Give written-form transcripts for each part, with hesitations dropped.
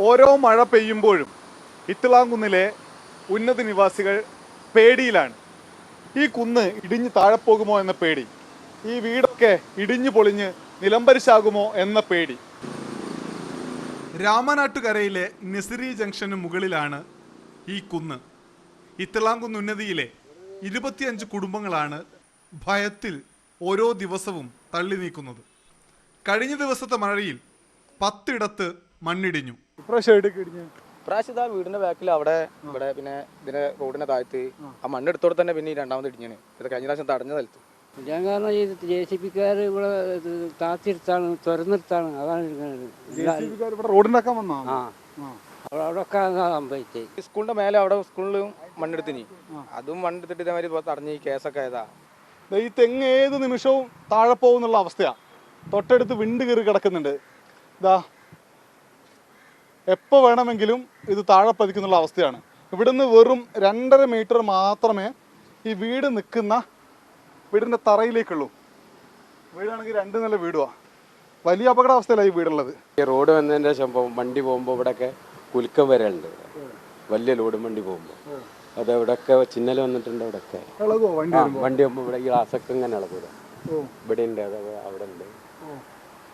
ഓരോ മഴ പെയ്യുമ്പോഴും ഇത്തിളാംകുന്നിലെ ഉന്നത നിവാസികൾ പേടിയിലാണ്. ഈ കുന്ന് ഇടിഞ്ഞ് താഴെ പോകുമോ എന്ന പേടി, ഈ വീടൊക്കെ ഇടിഞ്ഞു പൊളിഞ്ഞ് നിലംപരിശാകുമോ എന്ന പേടി. രാമനാട്ടുകരയിലെ നെസിരി ജംഗ്ഷന് മുകളിലാണ് ഈ കുന്ന്. ഇത്തിളാംകുന്ന് ഉന്നതിയിലെ 25 കുടുംബങ്ങളാണ് ഭയത്തിൽ ഓരോ ദിവസവും തള്ളി നീക്കുന്നത്. കഴിഞ്ഞ ദിവസത്തെ മഴയിൽ 10 ഇടത്ത് മണ്ണിടിഞ്ഞു. ഇപ്രാവശ്യം വീടിന്റെ ബാക്കിൽ അവിടെ ഇവിടെ പിന്നെ ഇതിന്റെ റോഡിന്റെ താഴത്ത് ആ മണ്ണെടുത്തോടെ തന്നെ പിന്നെ രണ്ടാമത് ഇടിഞ്ഞാണ്. ഇത് കഴിഞ്ഞ പ്രാവശ്യം തടഞ്ഞ സ്ഥലത്ത് ഞാൻ കാരണം ഈ JCBക്കാർ ഇവിടെ താത്തിരുത്താണ് തുറന്നിരുത്താണ്. അതാണ് റോഡിനൊക്കെ വന്നോ? അവിടെയൊക്കെ സംഭവിച്ചേ. സ്കൂളിന്റെ മേലെ അവിടെ സ്കൂളിലും മണ്ണെടുത്തിനി, അതും മണ്ണെടുത്തിട്ട് ഇതേമാതിരി തടഞ്ഞ് കേസൊക്കെ ആയതാ. ഈ തെങ്ങ് ഏത് നിമിഷവും താഴെ പോകുന്നുള്ള അവസ്ഥയാ. തൊട്ടടുത്ത് വിണ്ട് കയറി കിടക്കുന്നുണ്ട്. ഇതാ എപ്പോൾ വേണമെങ്കിലും ഇത് താഴെ പതിക്കുന്നുള്ള അവസ്ഥയാണ്. ഇവിടുന്ന് വെറും 2.5 മീറ്റർ മാത്രമേ ഈ വീട് നിൽക്കുന്ന വീടിൻ്റെ തറയിലേക്കുള്ളൂ. വീടാണെങ്കിൽ 2 നില വീടുവാ. വലിയ അപകടാവസ്ഥയിലാണ് ഈ വീടുള്ളത്. ഈ റോഡ് വന്നതിൻ്റെ ശേഷം വണ്ടി പോകുമ്പോൾ ഇവിടെയൊക്കെ കുലുക്കം വരലുണ്ട്. വല്യ ലോഡ് വണ്ടി പോകുമ്പോൾ അത് ഇവിടെയൊക്കെ ചിന്നൽ വന്നിട്ടുണ്ട്. ഇവിടെയൊക്കെ വണ്ടി പോകുമ്പോൾ ഇവിടെ ഈ ഗ്ലാസൊക്കെ ഇങ്ങനെ ഇളകൂല. ഇവിടെ ഉണ്ട്, അത് അവിടെ ഉണ്ട്.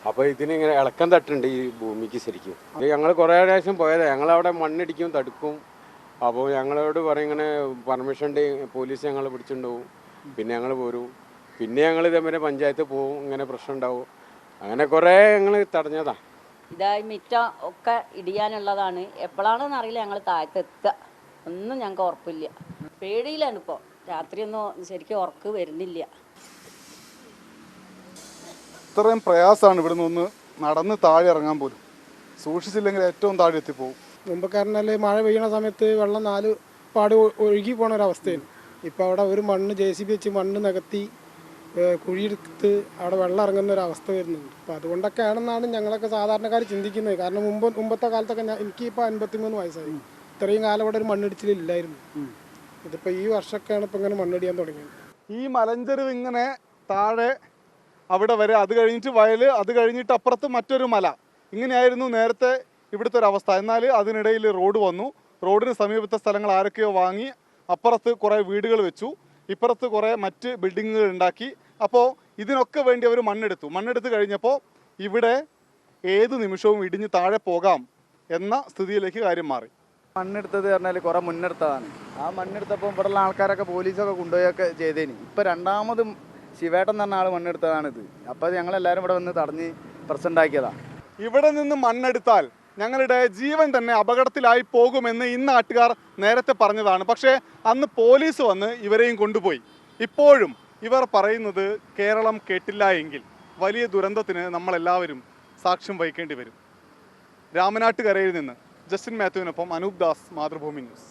അപ്പോൾ ഇതിനിങ്ങനെ ഇളക്കം തട്ടുണ്ട് ഈ ഭൂമിക്ക് ശരിക്കും. ഞങ്ങൾ കുറേ പ്രാവശ്യം പോയതാണ്. ഞങ്ങളവിടെ മണ്ണിടിക്കും, തടുക്കും. അപ്പോൾ ഞങ്ങളോട് പറയും ഇങ്ങനെ പെർമിഷൻ പോലീസ് ഞങ്ങളെ പിടിച്ചിട്ടുണ്ടാവും. പിന്നെ ഞങ്ങൾ പോരും. പിന്നെ ഞങ്ങൾ ഇതേമാതിരി പഞ്ചായത്ത് പോവും. ഇങ്ങനെ പ്രശ്നം ഉണ്ടാവും. അങ്ങനെ കുറേ ഞങ്ങൾ തടഞ്ഞതാണ്. ഇതായി മിറ്റം ഒക്കെ ഇടിയാനുള്ളതാണ്. എപ്പോഴാണെന്ന് അറിയില്ല ഞങ്ങൾ താഴത്തെത്തുക. ഒന്നും ഞങ്ങൾക്ക് ഉറപ്പില്ല. പേടിയിലാണ് ഇപ്പോൾ. രാത്രിയൊന്നും ശരിക്കും ഉറക്ക് വരുന്നില്ല. ഇത്രയും പ്രയാസമാണ് ഇവിടുന്ന് ഒന്ന് നടന്ന് താഴെ ഇറങ്ങാൻ പോലും. സൂക്ഷിച്ചില്ലെങ്കിൽ ഏറ്റവും താഴെ എത്തിപ്പോവും. മുമ്പൊക്കെ മഴ പെയ്യണ സമയത്ത് വെള്ളം 4 പാട് ഒഴുകി പോണ ഒരവസ്ഥയാണ്. ഇപ്പോൾ അവിടെ ഒരു മണ്ണ് JCB വെച്ച് മണ്ണ് നികത്തി കുഴിയെടുത്ത് അവിടെ വെള്ളം ഇറങ്ങുന്ന ഒരു അവസ്ഥ വരുന്നുണ്ട്. അപ്പോൾ അതുകൊണ്ടൊക്കെ ആണെന്നാണ് ഞങ്ങളൊക്കെ സാധാരണക്കാർ ചിന്തിക്കുന്നത്. കാരണം മുമ്പത്തെ കാലത്തൊക്കെ എനിക്കിപ്പോൾ 53 വയസ്സായി. ഇത്രയും കാലം ഇവിടെ ഒരു മണ്ണിടിച്ചിലില്ലായിരുന്നു. ഇതിപ്പോൾ ഈ വർഷമൊക്കെയാണ് ഇപ്പോൾ ഇങ്ങനെ മണ്ണിടിയാൻ തുടങ്ങിയത്. ഈ മലഞ്ചെരുവ് ഇങ്ങനെ താഴെ അവിടെ വരെ, അത് കഴിഞ്ഞിട്ട് വയൽ, അത് കഴിഞ്ഞിട്ട് അപ്പുറത്ത് മറ്റൊരു മല. ഇങ്ങനെയായിരുന്നു നേരത്തെ ഇവിടുത്തെ ഒരു അവസ്ഥ. എന്നാൽ അതിനിടയിൽ റോഡ് വന്നു. റോഡിന് സമീപത്തെ സ്ഥലങ്ങൾ ആരൊക്കെയോ വാങ്ങി അപ്പുറത്ത് കുറേ വീടുകൾ വെച്ചു, ഇപ്പുറത്ത് കുറേ മറ്റ് ബിൽഡിങ്ങുകൾ ഉണ്ടാക്കി. അപ്പോൾ ഇതിനൊക്കെ വേണ്ടി അവർ മണ്ണെടുത്ത് കഴിഞ്ഞപ്പോൾ ഇവിടെ ഏത് നിമിഷവും ഇടിഞ്ഞ് താഴെ പോകാം എന്ന സ്ഥിതിയിലേക്ക് കാര്യം മാറി. മണ്ണെടുത്തത് പറഞ്ഞാൽ കുറേ മുന്നെടുത്തതാണ്. ആ മണ്ണെടുത്തപ്പോൾ ഇവിടെയുള്ള ആൾക്കാരൊക്കെ പോലീസൊക്കെ കൊണ്ടുപോയൊക്കെ ചെയ്തേനി. ഇപ്പം രണ്ടാമതും ശിവേട്ടൻ എന്ന് പറഞ്ഞ ആൾ മണ്ണെടുത്തതാണിത്. അപ്പോൾ ഞങ്ങളെല്ലാവരും ഇവിടെ വന്ന് തടഞ്ഞ് പ്രശ്നമുണ്ടാക്കിയതാണ്. ഇവിടെ നിന്ന് മണ്ണെടുത്താൽ ഞങ്ങളുടെ ജീവൻ തന്നെ അപകടത്തിലായി പോകുമെന്ന് ഈ നാട്ടുകാർ നേരത്തെ പറഞ്ഞതാണ്. പക്ഷേ അന്ന് പോലീസ് വന്ന് ഇവരെയും കൊണ്ടുപോയി. ഇപ്പോഴും ഇവർ പറയുന്നത് കേരളം കേട്ടില്ല എങ്കിൽ വലിയ ദുരന്തത്തിന് നമ്മളെല്ലാവരും സാക്ഷ്യം വഹിക്കേണ്ടി വരും. രാമനാട്ടുകരയിൽ നിന്ന് ജസ്റ്റിൻ മാത്യുവിനൊപ്പം അനൂപ് ദാസ്, മാതൃഭൂമി ന്യൂസ്.